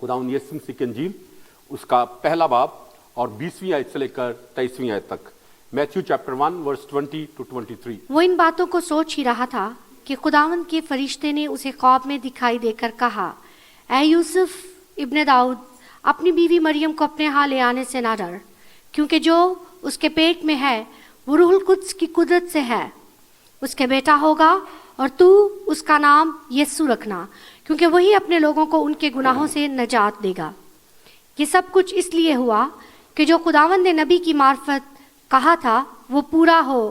खुदावंद यीशु मसीह की इंजील उसका पहला बाब और 20वीं आयत से लेकर 23वीं आयत तक, मैथ्यू चैप्टर 1 वर्स 20 to 23। वो इन बातों को सोच ही रहा था कि खुदावंद के फरिश्ते ने उसे ख्वाब में दिखाई देकर कहा, ऐ यूसुफ इब्ने दाऊद, अपनी बीवी मरियम को अपने यहाँ ले आने से ना डर, क्योंकि जो उसके पेट में है वो रूहुल कुद्स की कुदरत से है। उसके बेटा होगा और तू उसका नाम यीशु रखना, क्योंकि वही अपने लोगों को उनके गुनाहों से नजात देगा। ये सब कुछ इसलिए हुआ कि जो खुदावंद ने नबी की मार्फत कहा था वो पूरा हो,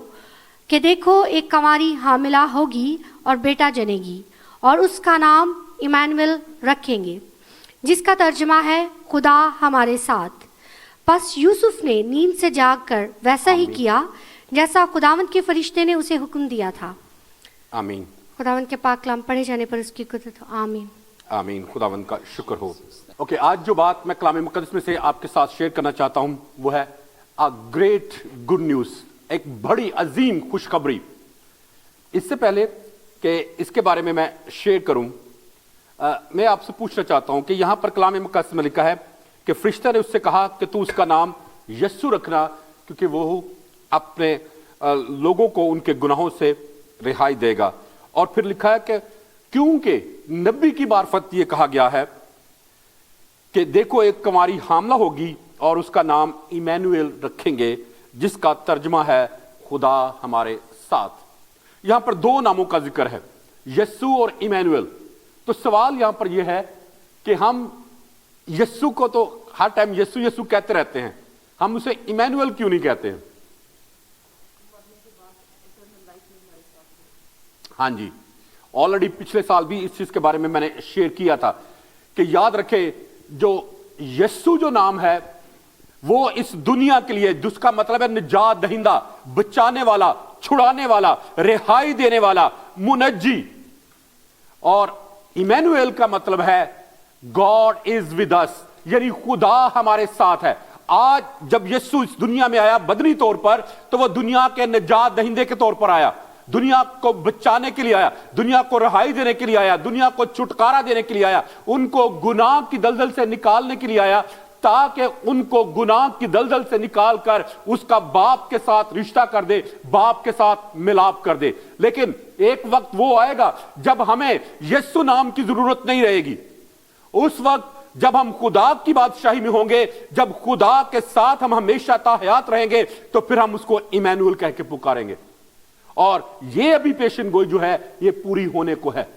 कि देखो एक कंवारी हामिला होगी और बेटा जनेगी और उसका नाम इमैनुएल रखेंगे, जिसका तर्जमा है खुदा हमारे साथ। बस यूसुफ ने नींद से जागकर वैसा ही किया जैसा खुदावंद के फरिश्ते ने उसे हुक्म दिया था। आमीन। खुदावंद के पाक कलाम पढ़े जाने पर उसकी कुदरत हो। आमीन आमीन। खुदावंद का शुक्र हो। ओके, आज जो बात मैं कलाम मुकद्दस में से आपके साथ शेयर करना चाहता हूं वो है अ ग्रेट गुड न्यूज, एक बड़ी अजीम खुशखबरी। इससे पहले कि इसके बारे में मैं शेयर करूं, मैं आपसे पूछना चाहता हूं कि यहां पर कलाम मुकद्दस में लिखा है कि फरिश्ता ने उससे कहा कि तू उसका नाम यीशु रखना, क्योंकि वो अपने लोगों को उनके गुनाहों से रिहाई देगा। और फिर लिखा है कि क्योंकि नबी की मार्फत ये कहा गया है कि देखो एक कुंवारी हामला होगी और उसका नाम इमैनुएल रखेंगे, जिसका तर्जमा है खुदा हमारे साथ। यहां पर दो नामों का जिक्र है, यीशु और इमैनुएल। तो सवाल यहां पर यह है कि हम यीशु को तो हर टाइम यीशु यीशु कहते रहते हैं, हम उसे इमैनुएल क्यों नहीं कहते हैं? हाँ जी, ऑलरेडी पिछले साल भी इस चीज के बारे में मैंने शेयर किया था कि याद रखें, जो यीशु जो नाम है वो इस दुनिया के लिए, जिसका मतलब है निजात दहिंदा, बचाने वाला, छुड़ाने वाला, रिहाई देने वाला, मुनज्जी। और इमैनुएल का मतलब है गॉड इज विद अस, यानी खुदा हमारे साथ है। आज जब यीशु इस दुनिया में आया बदनी तौर पर, तो वह दुनिया के निजात दहिंदे के तौर पर आया, दुनिया को बचाने के लिए आया, दुनिया को रिहाई देने के लिए आया, दुनिया को छुटकारा देने के लिए आया, उनको गुनाह की दलदल से निकालने के लिए आया, ताकि उनको गुनाह की दलदल से निकाल कर उसका बाप के साथ रिश्ता कर दे, बाप के साथ मिलाप कर दे। लेकिन एक वक्त वो आएगा जब हमें यीशु नाम की जरूरत नहीं रहेगी। उस वक्त जब हम खुदा की बादशाही में होंगे, जब खुदा के साथ हम हमेशा ताहयात रहेंगे, तो फिर हम उसको इमैनुएल कह के पुकारेंगे। और ये अभी पेशन गोई जो है ये पूरी होने को है।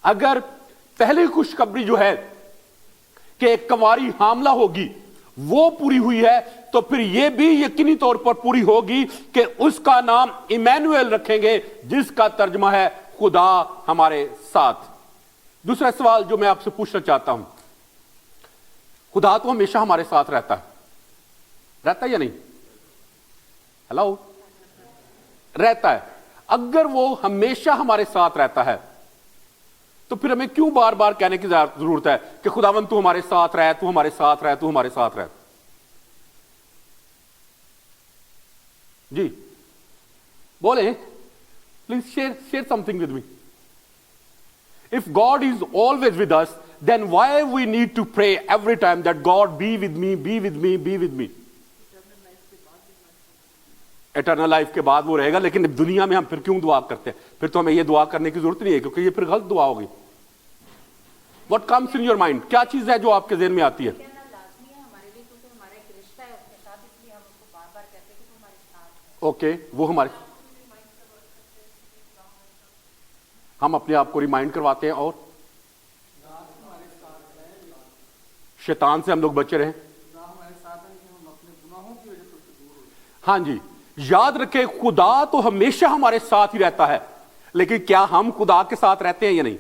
अगर पहली खुशखबरी जो है कि एक कंवारी हामला होगी वो पूरी हुई है, तो फिर ये भी यकीनी तौर पर पूरी होगी कि उसका नाम इमैनुएल रखेंगे, जिसका तर्जमा है खुदा हमारे साथ। दूसरा सवाल जो मैं आपसे पूछना चाहता हूं, खुदा तो हमेशा हमारे साथ रहता है या नहीं? हेलो, रहता है। अगर वो हमेशा हमारे साथ रहता है तो फिर हमें क्यों बार बार कहने की जरूरत है कि खुदावंद तू हमारे साथ रह, तू हमारे साथ रह, तू हमारे साथ रह? जी बोले, please share something with me. If God is always with us, then why we need to pray every time that God be with me, be with me, be with me? Eternal life के बाद वो रहेगा, लेकिन दुनिया में हम फिर क्यों दुआ करते हैं? फिर तो हमें ये दुआ करने की जरूरत नहीं है, क्योंकि ये फिर गलत दुआ होगी। What comes in your mind? क्या चीज है जो आपके ज़हन में आती है? ओके, वो हमारे, हम अपने आप को रिमाइंड करवाते हैं और शैतान से हम लोग बचे रहें। हाँ जी, याद रखें, खुदा तो हमेशा हमारे साथ ही रहता है, लेकिन क्या हम खुदा के साथ रहते हैं या नहीं?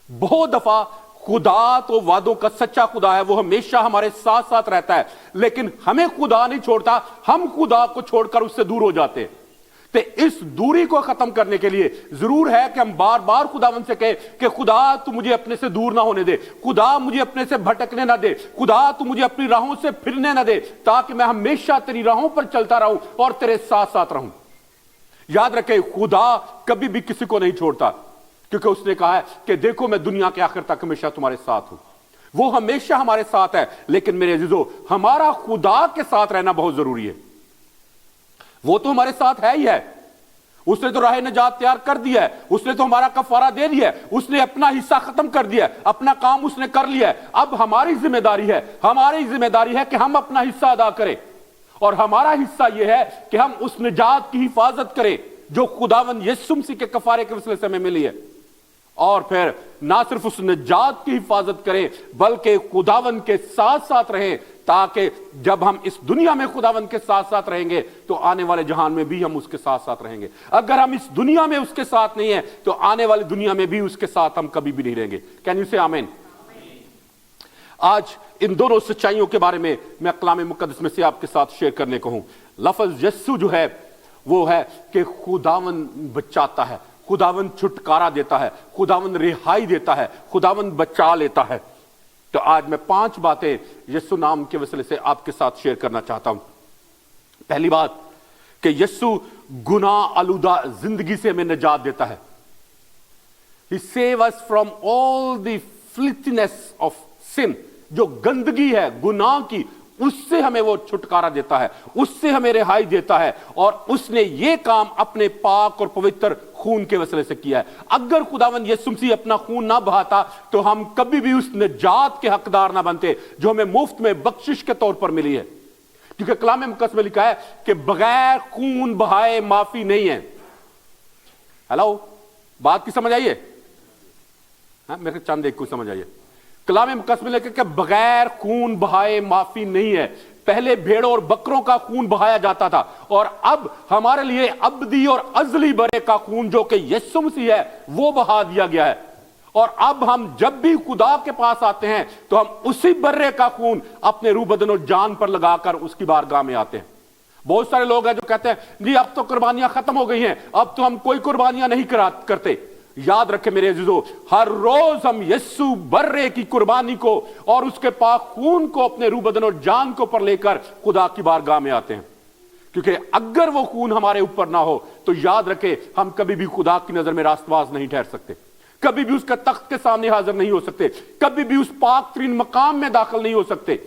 बहुत दफा खुदा तो वादों का सच्चा खुदा है, वो हमेशा हमारे साथ साथ रहता है, लेकिन हमें खुदा नहीं छोड़ता, हम खुदा को छोड़कर उससे दूर हो जाते हैं। तो इस दूरी को खत्म करने के लिए जरूर है कि हम बार बार खुदावंद से कहें कि खुदा तू मुझे अपने से दूर ना होने दे, खुदा मुझे अपने से भटकने ना दे, खुदा तू मुझे अपनी राहों से फिरने ना दे, ताकि मैं हमेशा तेरी राहों पर चलता रहूं और तेरे साथ साथ रहूं। याद रखें, खुदा कभी भी किसी को नहीं छोड़ता, क्योंकि उसने कहा है कि देखो मैं दुनिया के आखिर तक हमेशा तुम्हारे साथ हूं। वो हमेशा हमारे साथ है, लेकिन मेरे अजीजों, हमारा खुदा के साथ रहना बहुत जरूरी है। वो तो हमारे साथ है ही है, उसने तो राह नजात तैयार कर दिया है, उसने तो हमारा कफारा दे दिया है, उसने अपना हिस्सा खत्म कर दिया है, अपना काम उसने कर लिया है। अब हमारी जिम्मेदारी है कि हम अपना हिस्सा अदा करें, और हमारा हिस्सा यह है कि हम उस निजात की हिफाजत करें जो खुदावंद यीशु मसीह के कफारे के वसीले से हमें मिली है। और फिर ना सिर्फ उस निजात की हिफाजत करें, बल्कि खुदावंद के साथ साथ रहें, ताकि जब हम इस दुनिया में खुदावंद के साथ साथ रहेंगे तो आने वाले जहान में भी हम उसके साथ साथ रहेंगे। अगर हम इस दुनिया में उसके साथ नहीं है तो आने वाली दुनिया में भी उसके साथ हम कभी भी नहीं रहेंगे। कैन यू से आमीन? आज इन दोनों सच्चाइयों के बारे में मैं कलाम मुकद्दस में से आपके साथ शेयर करने को हूं। लफ्ज यस्सु जो है वो है कि खुदावंद बचाता है, खुदावंद छुटकारा देता है, खुदावंद रिहाई देता है, खुदावंद बचा लेता है। तो आज मैं 5 बातें यीशु नाम के वसीले से आपके साथ शेयर करना चाहता हूं। पहली बात कि यीशु गुनाह आलूदा जिंदगी से हमें निजात देता है। He save us from all the filthiness of sin, जो गंदगी है गुनाह की, उससे हमें वो छुटकारा देता है, उससे हमें रिहाई देता है, और उसने ये काम अपने पाक और पवित्र खून के वसीले से किया है। अगर खुदावंद यीशु मसीह अपना खून ना बहाता तो हम कभी भी उस निजात के हकदार ना बनते जो हमें मुफ्त में बख्शिश के तौर पर मिली है। क्योंकि कलाम मुकद्दस में लिखा है कि बगैर खून बहाए माफी नहीं है। हेलो, बात की समझ आई है? मेरे चंद एक को समझ आइए। कलाम मुकद्दस में लिखा कि बगैर खून बहाए माफी नहीं है। पहले भेड़ों और बकरों का खून बहाया जाता था, और अब हमारे लिए अब्दी और अजली बरे का खून जो कि यीशु मसीह है वो बहा दिया गया है। और अब हम जब भी खुदा के पास आते हैं तो हम उसी बर्रे का खून अपने रूह बदन और जान पर लगाकर उसकी बारगाह में आते हैं। बहुत सारे लोग हैं जो कहते हैं जी अब तो कुर्बानियां खत्म हो गई हैं, अब तो हम कोई कुर्बानियां नहीं करते। याद रखें मेरे अजीजों, हर रोज हम यीशु बर्रे की कुर्बानी को और उसके पाक खून को अपने रूह बदन और जान को पर लेकर खुदा की बारगाह में आते हैं। क्योंकि अगर वो खून हमारे ऊपर ना हो तो याद रखें हम कभी भी खुदा की नजर में रास्तबाज नहीं ठहर सकते, कभी भी उसके तख्त के सामने हाजिर नहीं हो सकते, कभी भी उस पाक तरीन मकाम में दाखिल नहीं हो सकते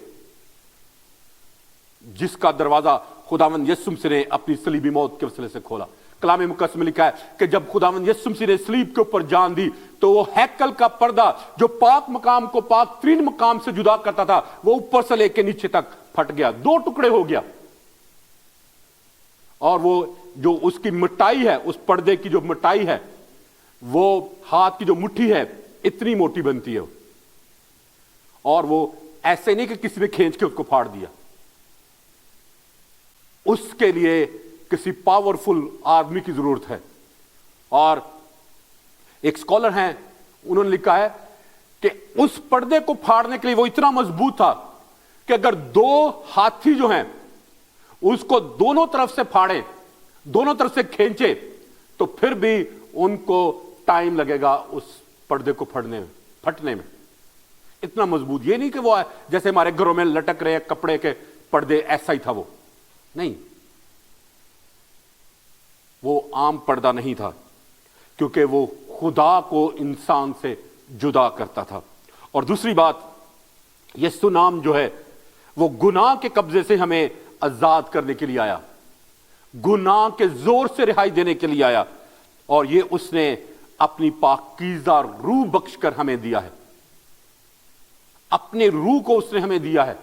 जिसका दरवाजा खुदावंद यीशु मसीह ने अपनी सलीबी मौत के वसीले से खोला। कलाम मुकद्दस में लिखा है कि जब खुदावंद यीशु मसीह ने सलीब के ऊपर जान दी तो वो हैकल का पर्दा जो पाक मकाम को पाक तरीन मकाम से जुदा करता था वो ऊपर से लेकर नीचे तक फट गया, 2 टुकड़े हो गया। और वो जो उसकी मिटाई है, उस पर्दे की जो मिटाई है, वो हाथ की जो मुट्ठी है इतनी मोटी बनती है, और वो ऐसे नहीं कि किसी ने खींच के उसको फाड़ दिया। उसके लिए किसी पावरफुल आदमी की जरूरत है। और एक स्कॉलर हैं, उन्होंने लिखा है कि उस पर्दे को फाड़ने के लिए वो इतना मजबूत था कि अगर 2 हाथी जो हैं उसको दोनों तरफ से फाड़े, दोनों तरफ से खींचे, तो फिर भी उनको टाइम लगेगा उस पर्दे को फटने में। इतना मजबूत। ये नहीं कि वो जैसे हमारे घरों में लटक रहे कपड़े के पर्दे, ऐसा ही था वो नहीं, वो आम पर्दा नहीं था, क्योंकि वो खुदा को इंसान से जुदा करता था। और दूसरी बात, यीशु नाम जो है वो गुनाह के कब्जे से हमें आजाद करने के लिए आया, गुनाह के जोर से रिहाई देने के लिए आया, और ये उसने अपनी पाकीज़ा रूह बख्श कर हमें दिया है। अपने रूह को उसने हमें दिया है,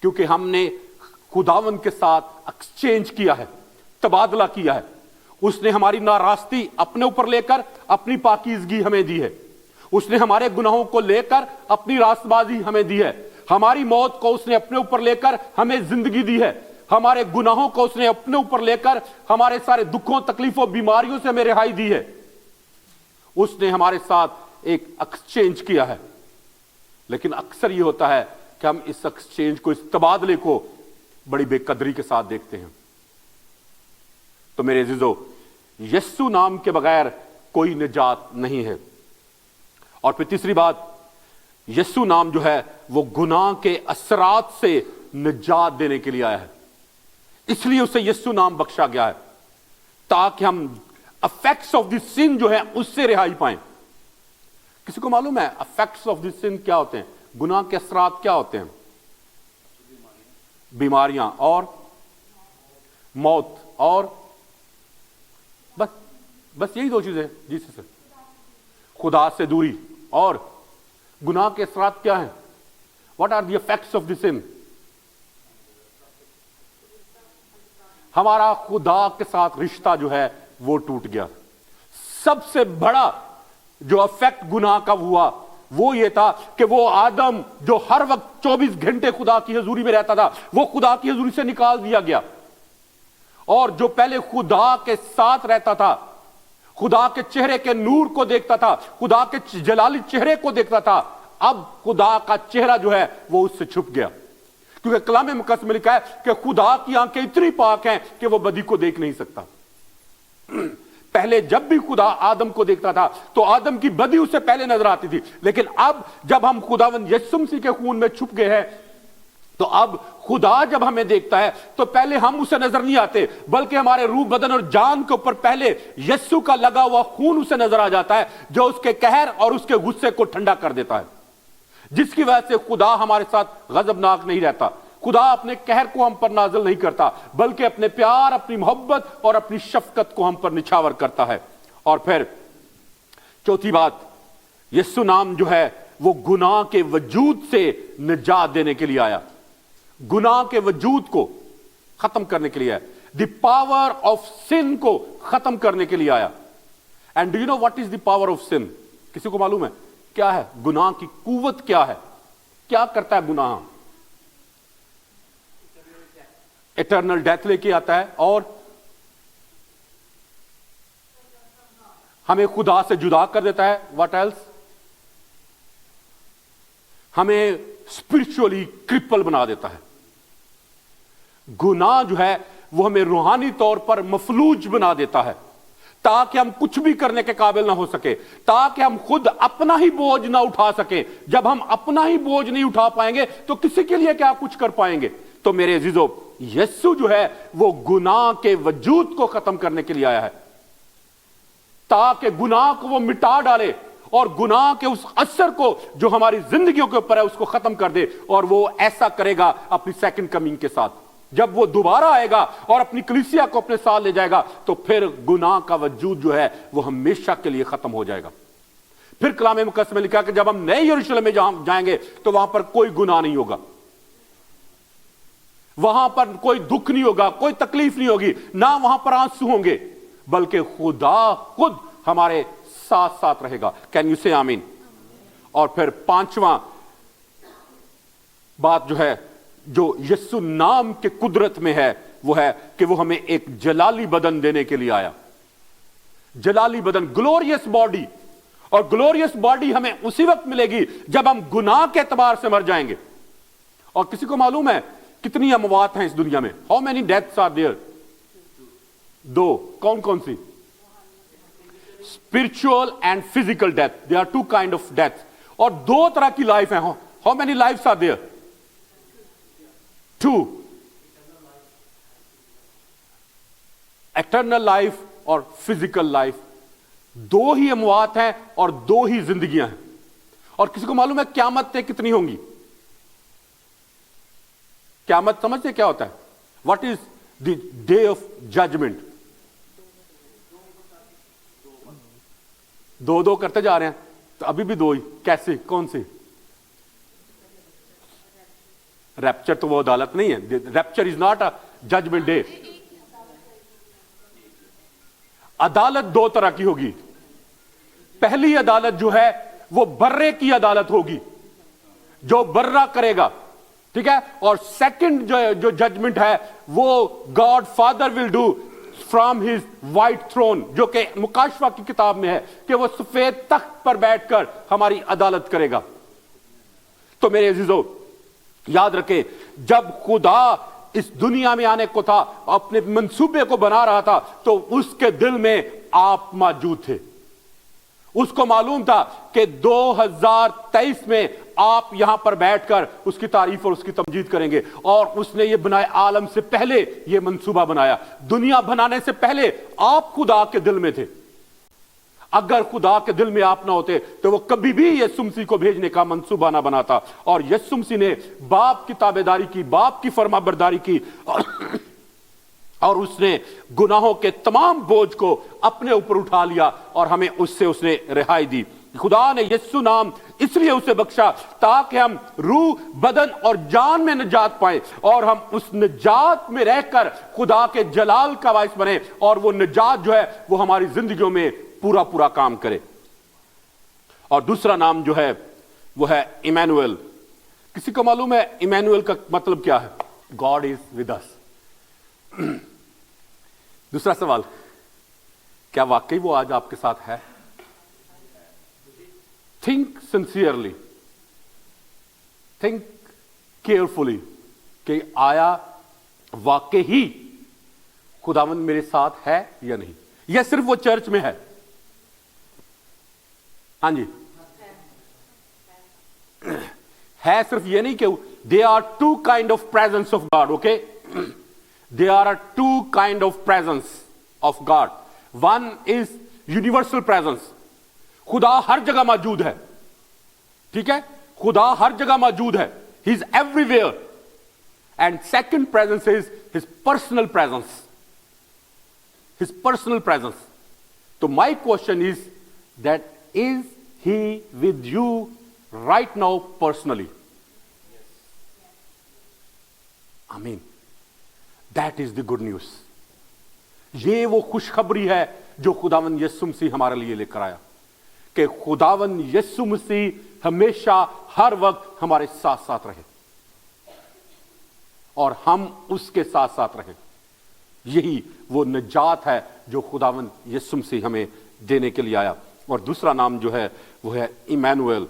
क्योंकि हमने खुदावंद के साथ एक्सचेंज किया है, तबादला किया है। उसने हमारी नारास्ती अपने ऊपर लेकर अपनी पाकीज़गी हमें दी है। उसने हमारे गुनाहों को लेकर अपनी रास्तबाजी हमें दी है। हमारी मौत को उसने अपने ऊपर लेकर हमें जिंदगी दी है। हमारे गुनाहों को उसने अपने ऊपर लेकर हमारे सारे दुखों, तकलीफों, बीमारियों से हमें रिहाई दी है। उसने हमारे साथ एक एक्सचेंज किया है। लेकिन अक्सर ये होता है कि हम इस एक्सचेंज को, इस तबादले को बड़ी बेकदरी के साथ देखते हैं। तो मेरे अजीजों, यीशु नाम के बगैर कोई निजात नहीं है। और फिर तीसरी बात, यीशु नाम जो है वो गुनाह के असरात से निजात देने के लिए आया है, इसलिए उसे यीशु नाम बख्शा गया है। ताकि हम अफेक्ट्स ऑफ द सिन जो है उससे रिहाई पाएं। किसी को मालूम है अफेक्ट्स ऑफ द सिन क्या होते हैं? गुनाह के असरात क्या होते हैं? बीमारियां और मौत, और बस यही दो चीजें जिससे खुदा से दूरी और गुनाह के असरात क्या हैं? What are the effects of the sin? हमारा खुदा के साथ रिश्ता जो है वो टूट गया। सबसे बड़ा जो इफेक्ट गुनाह का हुआ वो ये था कि वो आदम जो हर वक्त 24 घंटे खुदा की हजूरी में रहता था, वो खुदा की हजूरी से निकाल दिया गया। और जो पहले खुदा के साथ रहता था, खुदा के चेहरे के नूर को देखता था, खुदा के जलाली चेहरे को देखता था, अब खुदा का चेहरा जो है वो उससे छुप गया। क्योंकि कलाम मुकद्दस में लिखा है कि खुदा की आंखें इतनी पाक हैं कि वो बदी को देख नहीं सकता। पहले जब भी खुदा आदम को देखता था तो आदम की बदी उससे पहले नजर आती थी, लेकिन अब जब हम खुदावंद यीशु मसीह के खून में छुप गए हैं तो अब खुदा जब हमें देखता है तो पहले हम उसे नजर नहीं आते, बल्कि हमारे रूह, बदन और जान के ऊपर पहले यीशु का लगा हुआ खून उसे नजर आ जाता है, जो उसके कहर और उसके गुस्से को ठंडा कर देता है, जिसकी वजह से खुदा हमारे साथ गजबनाक नहीं रहता। खुदा अपने कहर को हम पर नाजिल नहीं करता, बल्कि अपने प्यार, अपनी मोहब्बत और अपनी शफकत को हम पर निछावर करता है। और फिर चौथी बात, यीशु नाम जो है वो गुनाह के वजूद से निजात देने के लिए आया, गुनाह के वजूद को खत्म करने के लिए आया, द पावर ऑफ सिन को खत्म करने के लिए आया। And do you know what is the power of sin? किसी को मालूम है क्या है गुनाह की कुव्वत? क्या है, क्या करता है गुनाह? इटर्नल डेथ लेके आता है और हमें खुदा से जुदा कर देता है। What else? हमें स्पिरिचुअली क्रिपल बना देता है। गुनाह जो है वो हमें रूहानी तौर पर मफलूज बना देता है, ताकि हम कुछ भी करने के काबिल ना हो सके, ताकि हम खुद अपना ही बोझ ना उठा सके। जब हम अपना ही बोझ नहीं उठा पाएंगे तो किसी के लिए क्या कुछ कर पाएंगे? तो मेरे अजीजों, यीशु जो है वो गुनाह के वजूद को खत्म करने के लिए आया है, ताकि गुनाह को वो मिटा डाले और गुनाह के उस असर को जो हमारी जिंदगियों के ऊपर है उसको खत्म कर दे। और वो ऐसा करेगा अपनी सेकंड कमिंग के साथ, जब वो दोबारा आएगा और अपनी कलीसिया को अपने साथ ले जाएगा, तो फिर गुनाह का वजूद जो है वो हमेशा के लिए खत्म हो जाएगा। फिर कलाम मुकद्दस में लिखा कि जब हम नए यरूशलेम में जाएंगे तो वहां पर कोई गुनाह नहीं होगा, वहां पर कोई दुख नहीं होगा, कोई तकलीफ नहीं होगी, ना वहां पर आंसू होंगे, बल्कि खुदा खुद हमारे साथ साथ रहेगा। कैन यू से आमीन? और फिर पांचवा बात जो है, जो यीशु नाम के कुदरत में है, वो है कि वो हमें एक जलाली बदन देने के लिए आया। जलाली बदन, ग्लोरियस बॉडी। और ग्लोरियस बॉडी हमें उसी वक्त मिलेगी जब हम गुनाह के एतबार से मर जाएंगे। और किसी को मालूम है कितनी अमवात हैं इस दुनिया में? How many deaths are there? दो। कौन कौन सी? Spiritual and physical death. They are two kind of death. और दो तरह की लाइफ है। How many lifes are there? Two. Eternal life और फिजिकल लाइफ। दो ही अमवात हैं और दो ही जिंदगियां हैं। और किसी को मालूम है क़यामतें कितनी होंगी? क़यामत समझते क्या होता है? What is the day of judgment? दो दो करते जा रहे हैं, तो अभी भी दो ही। कैसे? कौन सी? रैप्चर तो वो अदालत नहीं है। Rapture is not a judgment day. अदालत दो तरह की होगी। पहली अदालत जो है वो बर्रे की अदालत होगी, जो बर्रा करेगा, ठीक है। और सेकंड जो जजमेंट है वो God father will do from his white throne, जो कि मुकाशवा की किताब में है कि वो सफेद तख्त पर बैठकर हमारी अदालत करेगा। तो मेरे अजीजों, याद रखें, जब खुदा इस दुनिया में आने को था, अपने मंसूबे को बना रहा था, तो उसके दिल में आप मौजूद थे। उसको मालूम था कि 2023 में آپ یہاں پر بیٹھ کر اس کی تعریف اور اس کی تمجید کریں گے. اور اس نے یہ بنائے عالم سے پہلے یہ منصوبہ بنایا. دنیا بنانے سے پہلے آپ خدا کے دل میں تھے. اگر خدا کے دل میں آپ نہ ہوتے تو وہ کبھی بھی یسوع مسیح کو بھیجنے کا منصوبہ نہ بناتا. اور یسوع مسیح نے باپ کی تابعداری کی, باپ کی فرما برداری کی, اور اس نے گناہوں کے تمام بوجھ کو اپنے اوپر اٹھا لیا اور ہمیں اس نے رہائی دی. خدا نے یسوع نام اس لیے اسے بخشا تاکہ ہم روح, بدن اور جان میں نجات پائیں, اور ہم اس نجات میں رہ کر خدا کے جلال کا باعث بنے, اور وہ نجات جو ہے وہ ہماری زندگیوں میں پورا کام کرے. اور دوسرا نام جو ہے وہ ہے ایمینوئل. کسی کو معلوم ہے ایمینوئل کا مطلب کیا ہے؟ God is with us. دوسرا سوال, کیا واقعی وہ آج آپ کے ساتھ ہے؟ تھنک سنسیئرلی, تھنک کیئرفلی کہ آیا واقعی ہی خداوند میرے ساتھ ہے یا نہیں, یا صرف وہ چرچ میں ہے؟ ہاں جی, ہے صرف یہ نہیں کہ they are two kind of presence of God. Okay, they are two kind of presence of God. One is universal presence, خدا ہر جگہ موجود ہے. ٹھیک ہے, خدا ہر جگہ موجود ہے. He is everywhere. And second presence is his personal presence, his personal presence. تو my question is that is he with you right now personally? I mean, that is the good news. یہ وہ خوشخبری ہے جو خداوند یسوع مسیح ہمارے لیے لے کر آیا, کہ خداوند یسوع مسیح ہمیشہ ہر وقت ہمارے ساتھ ساتھ رہے اور ہم اس کے ساتھ ساتھ رہیں. یہی وہ نجات ہے جو خداوند یسوع مسیح ہمیں دینے کے لیے آیا. اور دوسرا نام جو ہے وہ ہے ایمینوئل.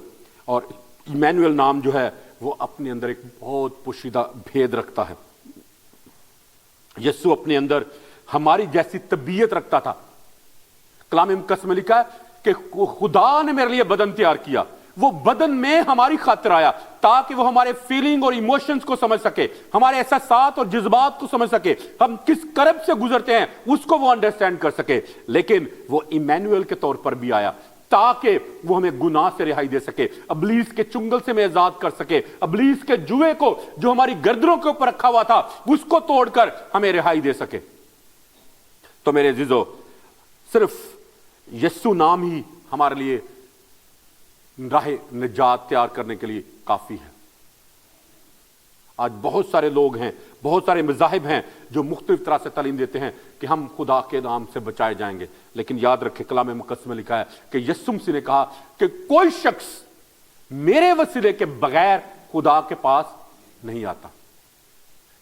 اور ایمینوئل نام جو ہے وہ اپنے اندر ایک بہت پوشیدہ بھید رکھتا ہے. یسوع اپنے اندر ہماری جیسی طبیعت رکھتا تھا. کلام مقدس میں لکھا ہے کہ خدا نے میرے لیے بدن تیار کیا, وہ بدن میں ہماری خاطر آیا تاکہ وہ ہمارے فیلنگ اور ایموشنز کو سمجھ سکے, ہمارے احساسات اور جذبات کو سمجھ سکے, ہم کس کرب سے گزرتے ہیں اس کو وہ انڈرسٹینڈ کر سکے. لیکن وہ ایمینوئل کے طور پر بھی آیا تاکہ وہ ہمیں گناہ سے رہائی دے سکے, ابلیس کے چنگل سے ہمیں آزاد کر سکے, ابلیس کے جوئے کو جو ہماری گردنوں کے اوپر رکھا ہوا تھا اس کو توڑ کر ہمیں رہائی دے سکے. تو میرے عزیزو, صرف یسوع نام ہی ہمارے لیے راہ نجات تیار کرنے کے لیے کافی ہے. آج بہت سارے لوگ ہیں, بہت سارے مذاہب ہیں جو مختلف طرح سے تعلیم دیتے ہیں کہ ہم خدا کے نام سے بچائے جائیں گے. لیکن یاد رکھیں کلام مقدس میں لکھا ہے کہ یسوع مسیح نے کہا کہ کوئی شخص میرے وسیلے کے بغیر خدا کے پاس نہیں آتا.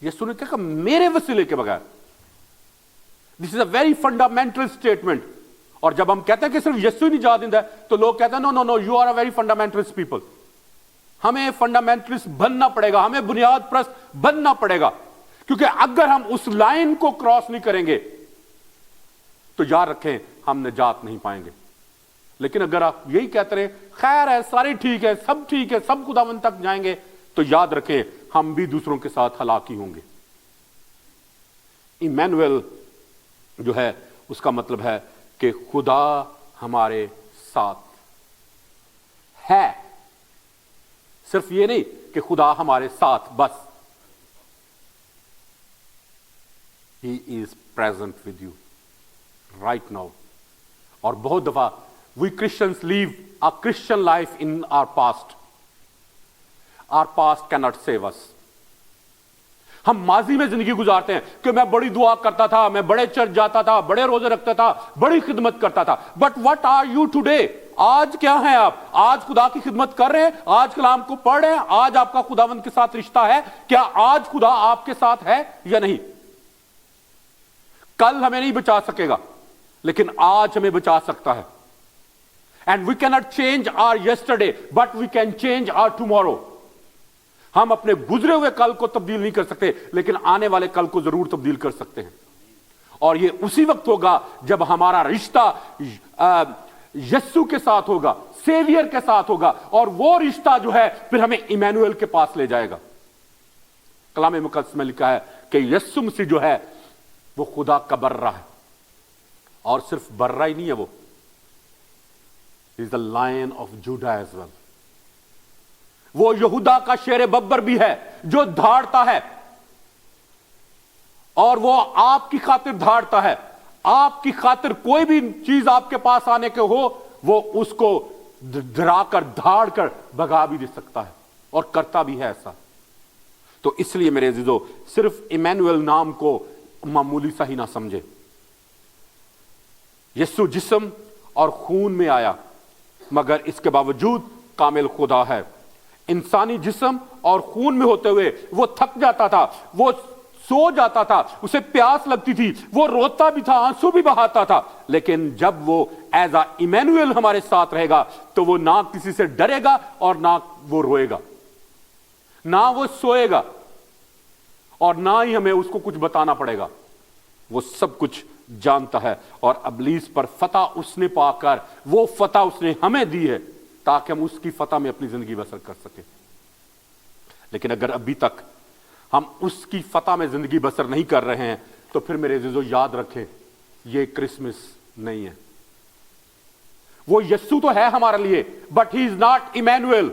یسوع نے کہا میرے وسیلے کے بغیر. دس از اے ویری فنڈامنٹل اسٹیٹمنٹ. اور جب ہم کہتے ہیں کہ صرف یسوع نجات دیندا ہے تو لوگ کہتے ہیں no no no, you are a very fundamentalist people. ہمیں فنڈامنٹلسٹ بننا پڑے گا, ہمیں بنیاد پرست بننا پڑے گا, کیونکہ اگر ہم اس لائن کو کراس نہیں کریں گے تو یاد رکھیں ہم نجات نہیں پائیں گے. لیکن اگر آپ یہی کہتے رہے خیر ہے, سارے ٹھیک ہے, سب خداوند تک جائیں گے, تو یاد رکھیں ہم بھی دوسروں کے ساتھ ہلاک ہی ہوں گے. ایمینوئل جو ہے اس کا مطلب ہے کہ خدا ہمارے ساتھ ہے. صرف یہ نہیں کہ خدا ہمارے ساتھ بس, He is present with you right now. اور بہت دفعہ we Christians live a Christian life in our past. Our past cannot save us. ہم ماضی میں زندگی گزارتے ہیں کہ میں بڑی دعا کرتا تھا, میں بڑے چرچ جاتا تھا, بڑے روزے رکھتا تھا, بڑی خدمت کرتا تھا. But what are you today? آج کیا ہیں آپ؟ آج خدا کی خدمت کر رہے ہیں؟ آج کلام کو پڑھ رہے ہیں؟ آج آپ کا خداوند کے ساتھ رشتہ ہے؟ کیا آج خدا آپ کے ساتھ ہے یا نہیں؟ کل ہمیں نہیں بچا سکے گا لیکن آج ہمیں بچا سکتا ہے. And we can't change our yesterday but we can change our tomorrow. ہم اپنے گزرے ہوئے کل کو تبدیل نہیں کر سکتے لیکن آنے والے کل کو ضرور تبدیل کر سکتے ہیں. اور یہ اسی وقت ہوگا جب ہمارا رشتہ यस्सु के साथ होगा, सेवियर के साथ होगा, और वो रिश्ता जो है फिर हमें इमैनुअल के पास ले जाएगा। कलाम मुकद्दस में लिखा है कि यस्सु मसीह जो है वो खुदा का बर्रा है, और सिर्फ बर्रा ही नहीं है, वो is the lion of Judah as well. वो यहूदा का शेर बब्बर भी है जो धाड़ता है, और वो आपकी खातिर धाड़ता है। आपकी खातिर कोई भी चीज आपके पास आने के हो, वो उसको डराकर धाड़ कर भगा भी दे सकता है, और करता भी है ऐसा। तो इसलिए मेरे अजीजों, सिर्फ इमैनुअल नाम को मामूली सा ही ना समझे। यीशु जिस्म और खून में आया, मगर इसके बावजूद कामिल खुदा है। इंसानी जिस्म और खून में होते हुए वो थक जाता था, वो सो जाता था, उसे प्यास लगती थी, वो रोता भी था, आंसू भी बहाता था। लेकिन जब वो एज अ इमैनुअल हमारे साथ रहेगा, तो वो ना किसी से डरेगा और ना वो रोएगा, ना वो सोएगा, और ना ही हमें उसको कुछ बताना पड़ेगा। वो सब कुछ जानता है, और इब्लीस पर फतह उसने पाकर, वो फतह उसने हमें दी है ताकि हम उसकी फतह में अपनी जिंदगी बसर कर सके। लेकिन अगर अभी तक हम उसकी फतह में जिंदगी बसर नहीं कर रहे हैं, तो फिर मेरे अजीजों याद रखें, ये क्रिसमस नहीं है। वो यस्सु तो है हमारे लिए, but he is not Emmanuel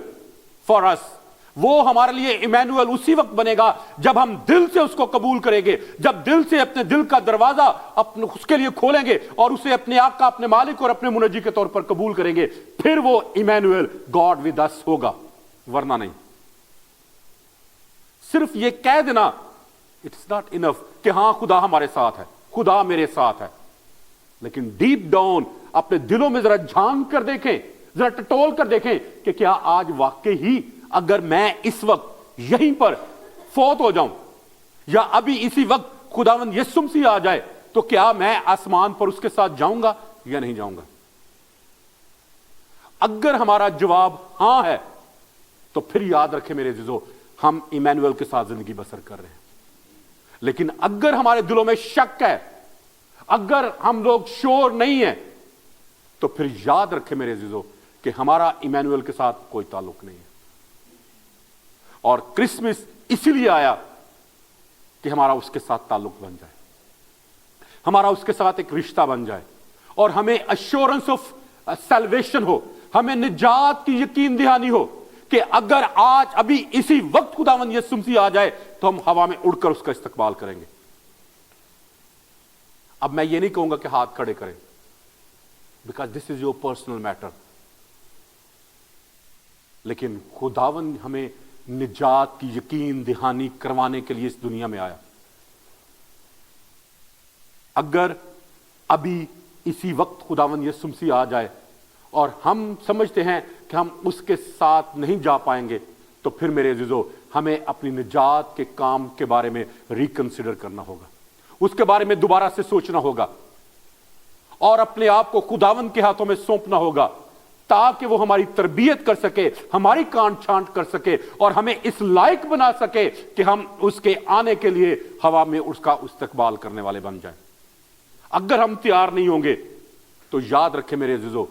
for us. वो हमारे लिए इमैनुअल उसी वक्त बनेगा जब हम दिल से उसको कबूल करेंगे, जब दिल से अपने दिल का दरवाजा अपने उसके लिए खोलेंगे और उसे अपने आका, अपने मालिक और अपने मुनज्जी के तौर पर कबूल करेंगे, फिर वो इमैनुअल गॉड विद अस होगा, वरना नहीं। सिर्फ ये कह देना इट्स नॉट इनफ कि हां खुदा हमारे साथ है, खुदा मेरे साथ है, लेकिन डीप डाउन अपने दिलों में जरा झांक कर देखें, जरा टटोल कर देखें कि क्या आज वाकई ही अगर मैं इस वक्त यहीं पर फौत हो जाऊं, या अभी इसी वक्त खुदावंद यीशु मसीह आ जाए, तो क्या मैं आसमान पर उसके साथ जाऊंगा या नहीं जाऊंगा? अगर हमारा जवाब हां है, तो फिर याद रखें मेरे अजीजों, हम इमैनुअल के साथ जिंदगी बसर कर रहे हैं। लेकिन अगर हमारे दिलों में शक है, अगर हम लोग श्योर नहीं है, तो फिर याद रखें मेरे अजीजों कि हमारा इमैनुअल के साथ कोई ताल्लुक नहीं है। और क्रिसमस इसीलिए आया कि हमारा उसके साथ ताल्लुक बन जाए, हमारा उसके साथ एक रिश्ता बन जाए, और हमें एश्योरेंस ऑफ सैल्वेशन हो, हमें निजात की यकीन दहानी हो कि अगर आज अभी इसी वक्त खुदावंद यीशु मसीह आ जाए, तो हम हवा में उड़कर उसका इस्तकबाल करेंगे। अब मैं ये नहीं कहूंगा कि हाथ खड़े करें, because this is your personal matter, लेकिन खुदावंद हमें निजात की यकीन दहानी करवाने के लिए इस दुनिया में आया। अगर अभी इसी वक्त खुदावंद यीशु मसीह आ जाए और हम समझते हैं कि हम उसके साथ नहीं जा पाएंगे, तो फिर मेरे अजीजों, हमें अपनी निजात के काम के बारे में रिकंसिडर करना होगा, उसके बारे में दोबारा से सोचना होगा, और अपने आप को खुदावंद के हाथों में सौंपना होगा, ताकि वो हमारी तरबियत कर सके, हमारी कांट छांट कर सके, और हमें इस लायक बना सके कि हम उसके आने के लिए हवा में उसका इस्तकबाल करने वाले बन जाएं। अगर हम तैयार नहीं होंगे, तो याद रखें मेरे अजीजों,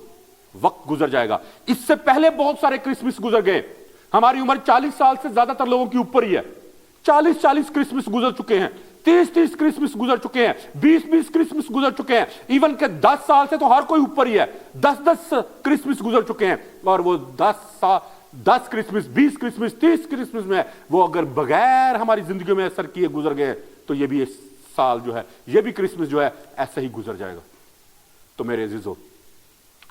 वक्त गुजर जाएगा। इससे पहले बहुत सारे क्रिसमस गुजर गए। हमारी उम्र 40 साल से ज्यादातर लोगों की ऊपर ही है। 40 क्रिसमस गुजर चुके हैं, 30 क्रिसमस गुजर चुके हैं, 20 क्रिसमस गुजर चुके हैं, इवन के 10 साल से तो हर कोई ऊपर ही है। 10 क्रिसमस गुजर चुके हैं, और वो 10 क्रिसमस, 20 क्रिसमस, 30 क्रिसमस में वो अगर बगैर हमारी जिंदगी में असर किए गुजर गए, तो ये भी इस साल जो है, ये भी क्रिसमस जो है, ऐसा ही गुजर जाएगा। तो मेरे अजीजों,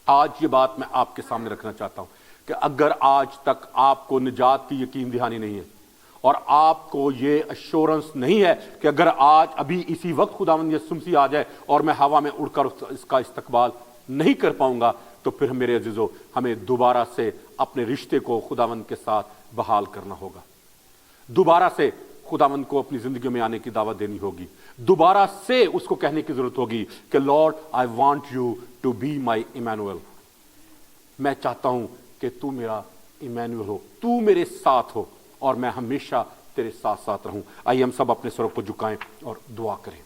आज ये बात मैं आपके सामने रखना चाहता हूं कि अगर आज तक आपको निजात की यकीन दहानी नहीं है, और आपको ये एश्योरेंस नहीं है कि अगर आज अभी इसी वक्त खुदावंद यीशु मसीह आ जाए और मैं हवा में उड़कर इसका इस्तकबाल नहीं कर पाऊंगा, तो फिर मेरे अजीजों, हमें दोबारा से अपने रिश्ते को खुदावंद के साथ बहाल करना होगा, दोबारा से खुदावंद को अपनी जिंदगी में आने की दावत देनी होगी, दोबारा से उसको कहने की जरूरत होगी कि lord, I want you to be my Emmanuel. मैं चाहता हूं कि तू मेरा इमैनुअल हो, तू मेरे साथ हो, और मैं हमेशा तेरे साथ साथ रहूं। आइए हम सब अपने स्वरों को झुकाएं और दुआ करें।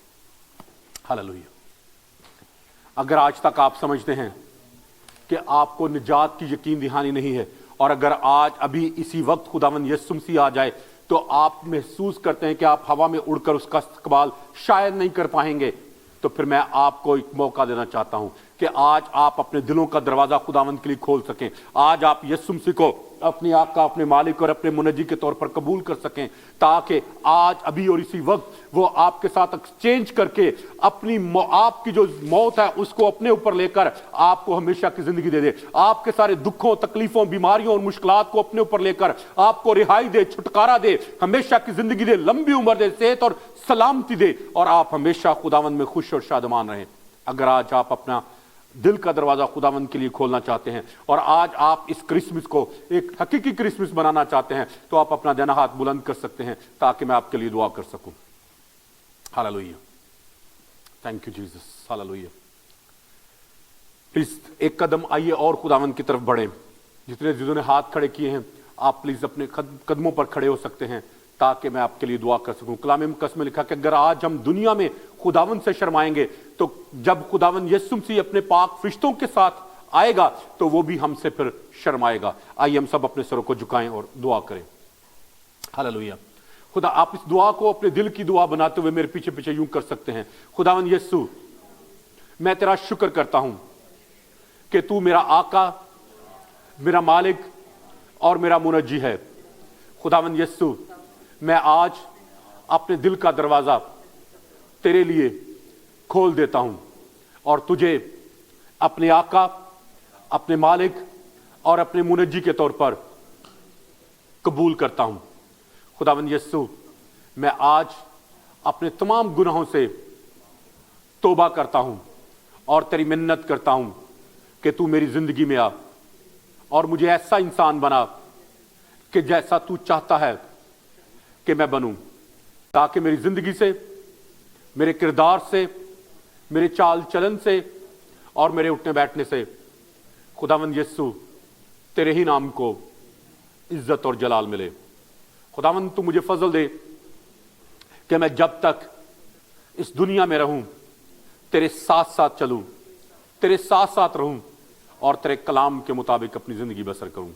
हालेलुया। अगर आज तक आप समझते हैं کہ آپ کو نجات کی یقین دہانی نہیں ہے, اور اگر آج ابھی اسی وقت خداوند یسوع مسیح آ جائے تو آپ محسوس کرتے ہیں کہ آپ ہوا میں اڑ کر اس کا استقبال شاید نہیں کر پائیں گے, تو پھر میں آپ کو ایک موقع دینا چاہتا ہوں کہ آج آپ اپنے دلوں کا دروازہ خداوند کے لیے کھول سکیں. آج آپ یسوع مسیح کو اپنی آقا, اپنے مالک اور اپنے منجی کے طور پر قبول کر سکیں, تاکہ آج ابھی اور اسی وقت وہ آپ کے ساتھ ایکسچینج کر کے اپنی آپ کی جو موت ہے اس کو اپنے اوپر لے کر آپ کو ہمیشہ کی زندگی دے دے. آپ کے سارے دکھوں, تکلیفوں, بیماریوں اور مشکلات کو اپنے اوپر لے کر آپ کو رہائی دے, چھٹکارا دے, ہمیشہ کی زندگی دے, لمبی عمر دے, صحت اور سلامتی دے, اور آپ ہمیشہ خداوند میں خوش اور شادمان رہیں. اگر آج آپ اپنا دل کا دروازہ خداوند کے لیے کھولنا چاہتے ہیں اور آج آپ اس کرسمس کو ایک حقیقی کرسمس بنانا چاہتے ہیں, تو آپ اپنا دائنا ہاتھ بلند کر سکتے ہیں تاکہ میں آپ کے لیے دعا کر سکوں. Hallelujah, thank you Jesus, hallelujah. Please ایک قدم آئیے اور خداوند کی طرف بڑھیں. جتنے جنہوں نے ہاتھ کھڑے کیے ہیں آپ پلیز اپنے قدموں پر کھڑے ہو سکتے ہیں تاکہ میں آپ کے لیے دعا کر سکوں. کلام مقدس میں لکھا کہ اگر آج ہم دنیا میں خداوند سے شرمائیں گے تو جب خداوند یسوع مسیح اپنے پاک فرشتوں کے ساتھ آئے گا تو وہ بھی ہم سے پھر شرمائے گا. آئیے ہم سب اپنے سروں کو جھکائیں اور دعا کریں. ہاللویہ. خدا, آپ اس دعا کو اپنے دل کی دعا بناتے ہوئے میرے پیچھے پیچھے یوں کر سکتے ہیں. خداوند یسوع, میں تیرا شکر کرتا ہوں کہ تو میرا آقا, میرا مالک اور میرا منجی ہے. خداوند یسوع, میں آج اپنے دل کا دروازہ تیرے لیے کھول دیتا ہوں اور تجھے اپنے آقا, اپنے مالک اور اپنے منجی کے طور پر قبول کرتا ہوں. خداوند یسوع, میں آج اپنے تمام گناہوں سے توبہ کرتا ہوں اور تیری منت کرتا ہوں کہ تو میری زندگی میں آ اور مجھے ایسا انسان بنا کہ جیسا تو چاہتا ہے کہ میں بنوں, تاکہ میری زندگی سے, میرے کردار سے, میرے چال چلن سے اور میرے اٹھنے بیٹھنے سے خداوند یسوع تیرے ہی نام کو عزت اور جلال ملے. خداوند تو مجھے فضل دے کہ میں جب تک اس دنیا میں رہوں تیرے ساتھ ساتھ چلوں, تیرے ساتھ ساتھ رہوں اور تیرے کلام کے مطابق اپنی زندگی بسر کروں,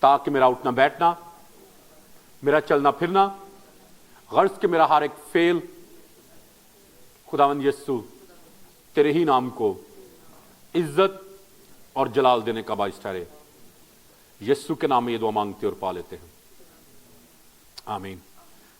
تاکہ میرا اٹھنا بیٹھنا, میرا چلنا پھرنا, غرض کہ میرا ہر ایک فعل خداوند یسوع تیرے ہی نام کو عزت اور جلال دینے کا باعث ٹھہرے. یسوع کے نام میں یہ دعا مانگتے اور پا لیتے ہیں, آمین.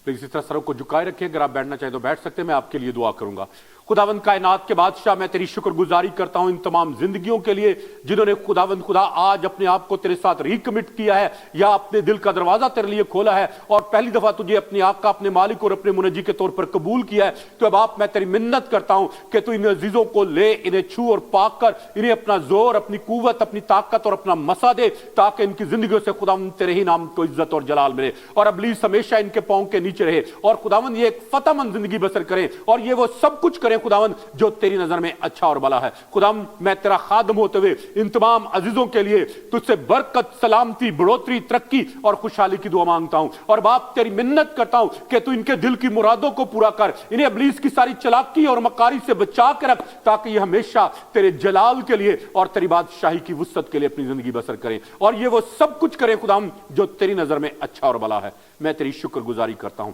پلیز اس طرح سروں کو جھکائے رکھیں. اگر آپ بیٹھنا چاہیں تو بیٹھ سکتے ہیں, میں آپ کے لیے دعا کروں گا. خداوند کائنات کے بادشاہ, میں تیری شکر گزاری کرتا ہوں ان تمام زندگیوں کے لیے جنہوں نے خداوند خدا آج اپنے آپ کو تیرے ساتھ ریکمٹ کیا ہے یا اپنے دل کا دروازہ تیرے لیے کھولا ہے اور پہلی دفعہ تجھے اپنے آقا, اپنے مالک اور اپنے منجی کے طور پر قبول کیا ہے. تو اب آپ, میں تیری منت کرتا ہوں کہ تو ان عزیزوں کو لے, انہیں چھو اور پاک کر, انہیں اپنا زور, اپنی قوت, اپنی طاقت اور اپنا مسا دے, تاکہ ان کی زندگیوں سے خداوند تیرے ہی نام کو عزت اور جلال ملے اور ابلیس ہمیشہ ان کے پاؤں کے نیچے رہے اور خداوند یہ ایک فتح مند زندگی بسر کریں اور یہ وہ سب کچھ کریں خداوند جو تیری نظر میں اچھا اور بھلا ہے. خداوند, میں تیرا خادم ہوتے ہوئے ان تمام عزیزوں کے لیے تجھ سے برکت, سلامتی, بڑھوتری, ترقی اور خوشحالی کی دعا مانگتا ہوں اور باپ تیری منت کرتا ہوں کہ تو ان کے دل کی مرادوں کو پورا کر, انہیں ابلیس کی ساری چلاکی اور مکاری سے بچا کے رکھ, تاکہ یہ ہمیشہ تیرے جلال کے لیے اور تیری بادشاہی کی وسعت کے لیے اپنی زندگی بسر کریں اور یہ وہ سب کچھ کریں خداوند جو تیری نظر میں اچھا اور بھلا ہے. میں تیری شکر گزاری کرتا ہوں.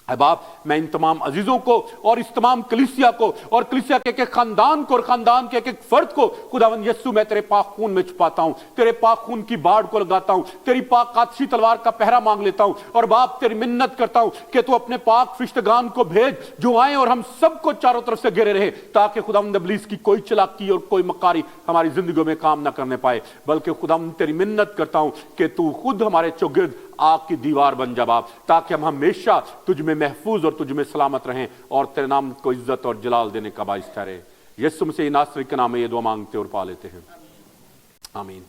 اے باپ, میں ان تمام عزیزوں کو اور اس تمام کلیسیا کو اور کلیسیا کے ایک خاندان کو اور خاندان کے ایک فرد کو خداوند یسوع میں تیرے پاک خون میں چھپاتا ہوں, تیرے پاک خون کی باڑ کو لگاتا ہوں, تیری پاک قادسی تلوار کا پہرا مانگ لیتا ہوں اور باپ تیری منت کرتا ہوں کہ تو اپنے پاک فرشتگان کو بھیج جو آئیں اور ہم سب کو چاروں طرف سے گھیرے رہے, تاکہ خداوند ابلیس کی کوئی چلاکی اور کوئی مکاری ہماری زندگیوں میں کام نہ کرنے پائے, بلکہ خداوند تیری منت کرتا ہوں کہ تو خود ہمارے چوگرد آگ کی دیوار بن جا باپ, تاکہ ہم ہمیشہ تجھ میں محفوظ اور تجھ میں سلامت رہیں اور تیرے نام کو عزت اور جلال دینے کا باعث ٹھہرے. یسوع مسیح ناصری کے نام میں یہ دعا مانگتے اور پا لیتے ہیں, آمین.